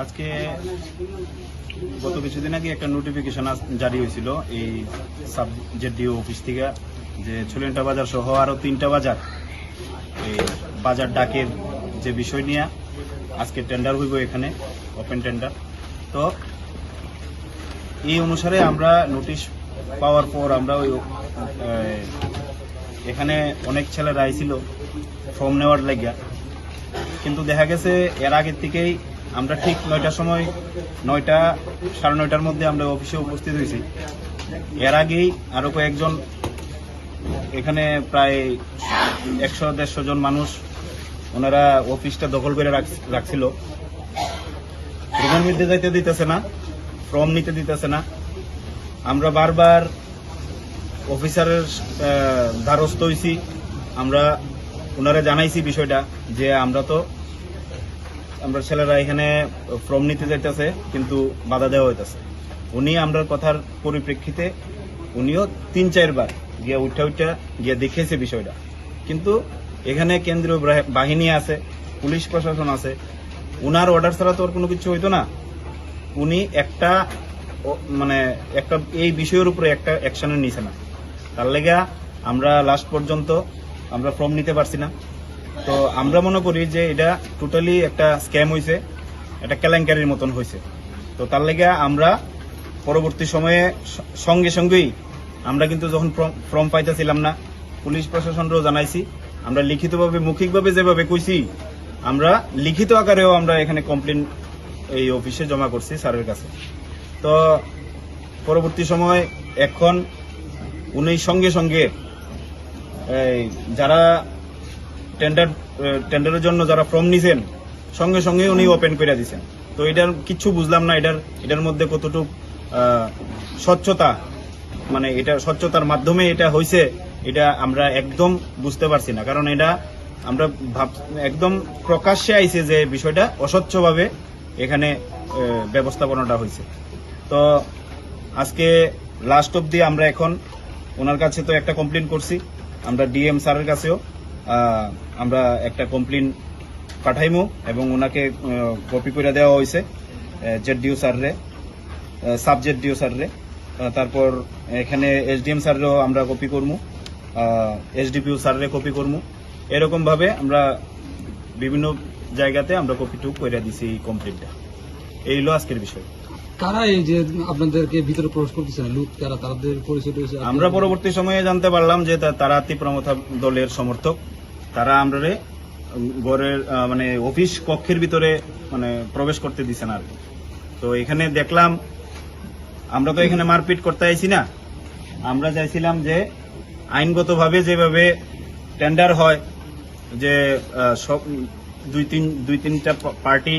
আজকে গত কিছুদিন আগে একটা নোটিফিকেশন জারি হয়েছিল এই সাবজেডিও অফিস থেকে যে ছুলেন্টা বাজার সহ আরো 3টা বাজার এই বাজার ডাকের যে বিষয় নিয়ে আজকে টেন্ডার হইব, এখানে ওপেন টেন্ডার। তো এই অনুসারে আমরা নোটিশ পাওয়ার পর আমরা ওই এখানে অনেক ছেলেরা আইছিল ফর্ম নেওয়ার লাগিয়া, কিন্তু দেখা গেছে এর আগের থেকেই আমরা ঠিক 9টার সময় 9টা সাড়ে 9টার মধ্যে আমরা অফিসে উপস্থিত হয়েছি। এর আগেই আরো কয়েকজন এখানে প্রায় 100-150 জন মানুষ ওনারা অফিসটা দখল করে রাখছিল। রুমের মধ্যে যাইতে দিতেছে না, ফর্ম নিতে দিতেছে না। আমরা বারবার অফিসারের দ্বারস্থ হয়েছি, আমরা ওনারা জানাইছি বিষয়টা যে আমরা ছেলেরা এখানে ফর্ম নিতে যাইতেছে কিন্তু বাধা দেওয়া হইতেছে। উনি আমরা কথার পরিপ্রেক্ষিতে উনিও 3-4 বার গিয়ে উঠা গিয়ে দেখেছে বিষয়টা, কিন্তু এখানে কেন্দ্রীয় বাহিনী আছে, পুলিশ প্রশাসন আছে, উনার অর্ডার ছাড়া তো আর কোনো কিছু হইতো না। উনি একটা এই বিষয়ের উপরে একটা অ্যাকশনের নিছে না, তার লেগে আমরা লাস্ট পর্যন্ত আমরা ফর্ম নিতে পারছি না। তো আমরা মনে করি যে এটা টোটালি একটা স্ক্যাম হয়েছে, একটা কেলেঙ্কারির মতন হয়েছে। তো তার লেগে আমরা পরবর্তী সময়ে সঙ্গে সঙ্গেই আমরা কিন্তু যখন ফর্ম পাইতেছিলাম না, পুলিশ প্রশাসনকেও জানাইছি, আমরা লিখিতভাবে মৌখিকভাবে যেভাবে কইছি আমরা লিখিত আকারেও আমরা এখানে কমপ্লেন এই অফিসে জমা করছি স্যারের কাছে। তো পরবর্তী সময় এখন উনি সঙ্গে সঙ্গে যারা টেন্ডারের জন্য যারা ফর্ম নিছেন সঙ্গে সঙ্গে উনি ওপেন করে দিচ্ছেন। তো এটার কিছু বুঝলাম না, এটার মধ্যে কতটুকু স্বচ্ছতা, এটা স্বচ্ছতার মাধ্যমে এটা হয়েছে, এটা আমরা একদম বুঝতে পারছি না। কারণ এটা আমরা একদম প্রকাশ্যে আইছে যে বিষয়টা অস্বচ্ছভাবে এখানে ব্যবস্থাপনাটা হয়েছে। তো আজকে লাস্ট অবধি আমরা এখন ওনার কাছে তো একটা কমপ্লেন করছি, আমরা ডিএম স্যারের কাছেও আমরা একটা কমপ্লেন পাঠাইমু এবং ওনাকে কপি করে দেওয়া হয়েছে জেডিও স্যাররে, সাবজেডিও স্যাররে। তারপর এখানে এসডিএম স্যাররেও আমরা কপি করবো, এসডিপিও স্যাররে কপি করবো। এরকম ভাবে আমরা বিভিন্ন জায়গাতে আমরা কপি টুক করে দিছি এই কমপ্লেনটা। এই হলো আজকের বিষয়। কারা এই যে আপনাদেরকে ভিতরে প্রবেশ করতেছে লোক, তাদের পরিচয় আমরা পরবর্তী সময়ে জানতে পারলাম যে তারা তীব্রমথা দলের সমর্থক। তারা আমরা ঘরের অফিস কক্ষের ভিতরে প্রবেশ করতে দিছে না আর কি। তো এখানে দেখলাম আমরা তো এখানে মারপিট করতে আইছি না, আমরা চাইছিলাম যে আইনগতভাবে যেভাবে টেন্ডার হয়, যে সব দুই তিনটা পার্টি